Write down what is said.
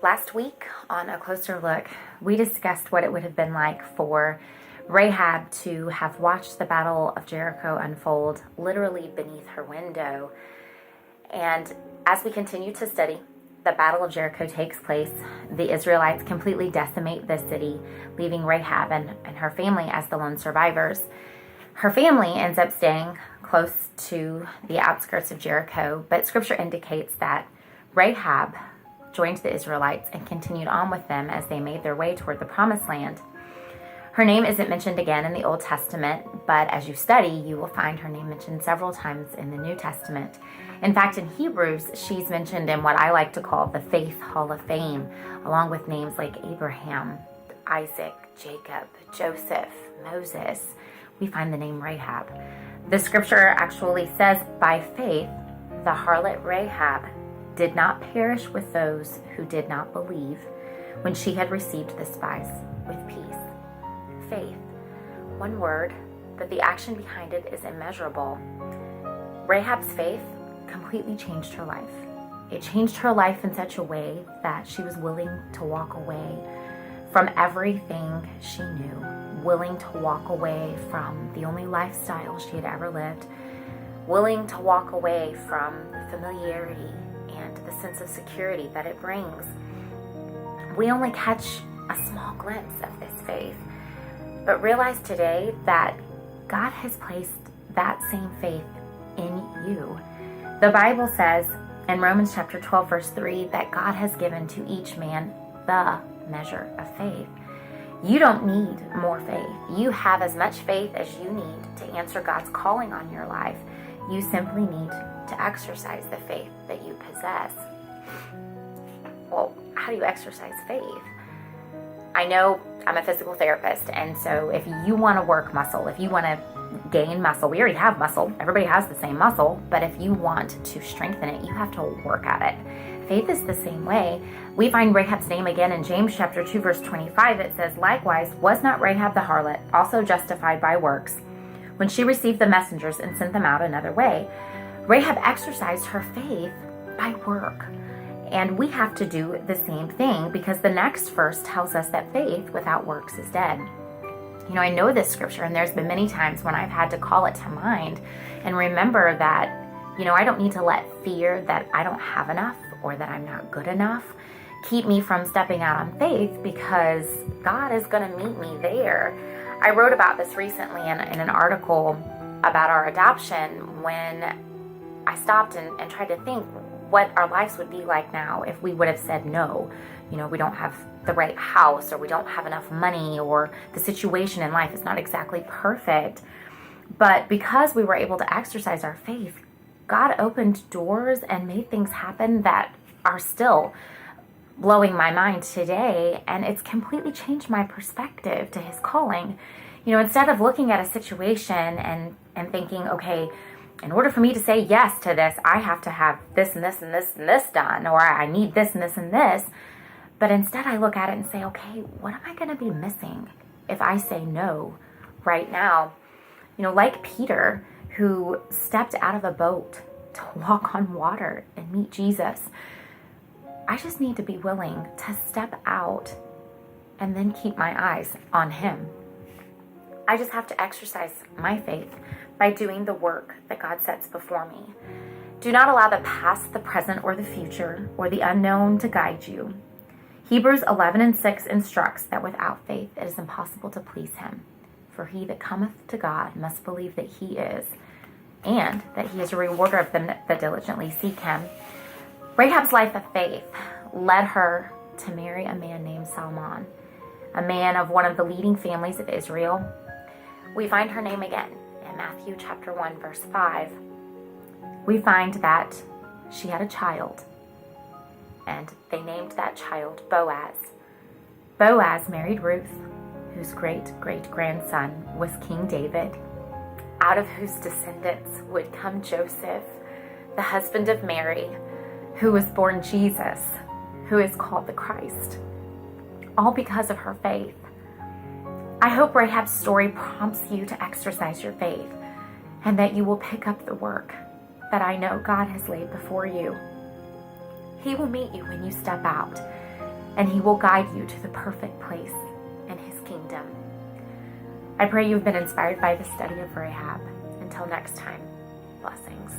Last week on A Closer Look, we discussed what it would have been like for Rahab to have watched the Battle of Jericho unfold literally beneath her window. And as we continue to study, the Battle of Jericho takes place. The Israelites completely decimate the city, leaving Rahab and her family as the lone survivors. Her family ends up staying close to the outskirts of Jericho, but scripture indicates that Rahab joined the Israelites and continued on with them as they made their way toward the Promised Land. Her name isn't mentioned again in the Old Testament, but as you study, you will find her name mentioned several times in the New Testament. In fact, in Hebrews, she's mentioned in what I like to call the Faith Hall of Fame, along with names like Abraham, Isaac, Jacob, Joseph, Moses. We find the name Rahab. The scripture actually says, by faith, the harlot Rahab did not perish with those who did not believe when she had received the spies with peace. Faith, one word, but the action behind it is immeasurable. Rahab's faith completely changed her life. It changed her life in such a way that she was willing to walk away from everything she knew, willing to walk away from the only lifestyle she had ever lived, willing to walk away from familiarity and the sense of security that it brings. We only catch a small glimpse of this faith, but realize today that God has placed that same faith in you. The Bible says in Romans chapter 12, verse 3, that God has given to each man the measure of faith. You don't need more faith. You have as much faith as you need to answer God's calling on your life. You simply need to exercise the faith that you possess. Well, how do you exercise faith? I know I'm a physical therapist, and so if you want to work muscle, if you want to gain muscle, we already have muscle. Everybody has the same muscle, but if you want to strengthen it, you have to work at it. Faith is the same way. We find Rahab's name again in James chapter 2, verse 25. It says, likewise, was not Rahab the harlot also justified by works when she received the messengers and sent them out another way? Rahab exercised her faith by work. And we have to do the same thing, because the next verse tells us that faith without works is dead. You know, I know this scripture, and there's been many times when I've had to call it to mind and remember that, you know, I don't need to let fear that I don't have enough or that I'm not good enough keep me from stepping out on faith, because God is going to meet me there. I wrote about this recently in an article about our adoption, when I stopped and tried to think what our lives would be like now if we would have said no. You know, we don't have the right house, or we don't have enough money, or the situation in life is not exactly perfect. But because we were able to exercise our faith, God opened doors and made things happen that are still blowing my mind today, and it's completely changed my perspective to His calling. You know, instead of looking at a situation and thinking, okay, in order for me to say yes to this, I have to have this and this and this and this done, or I need this and this and this. But instead I look at it and say, okay, what am I going to be missing if I say no right now? You know, like Peter, who stepped out of a boat to walk on water and meet Jesus. I just need to be willing to step out and then keep my eyes on Him. I just have to exercise my faith by doing the work that God sets before me. Do not allow the past, the present, or the future, or the unknown to guide you. Hebrews 11:6 instructs that without faith it is impossible to please Him. For he that cometh to God must believe that He is, and that He is a rewarder of them that diligently seek Him. Rahab's life of faith led her to marry a man named Salmon, a man of one of the leading families of Israel. We find her name again in Matthew chapter 1, verse 5. We find that she had a child, and they named that child Boaz. Boaz married Ruth, whose great-great-grandson was King David, out of whose descendants would come Joseph, the husband of Mary, who was born Jesus, who is called the Christ, all because of her faith. I hope Rahab's story prompts you to exercise your faith, and that you will pick up the work that I know God has laid before you. He will meet you when you step out. and He will guide you to the perfect place in His kingdom. I pray you've been inspired by the study of Rahab. Until next time, blessings.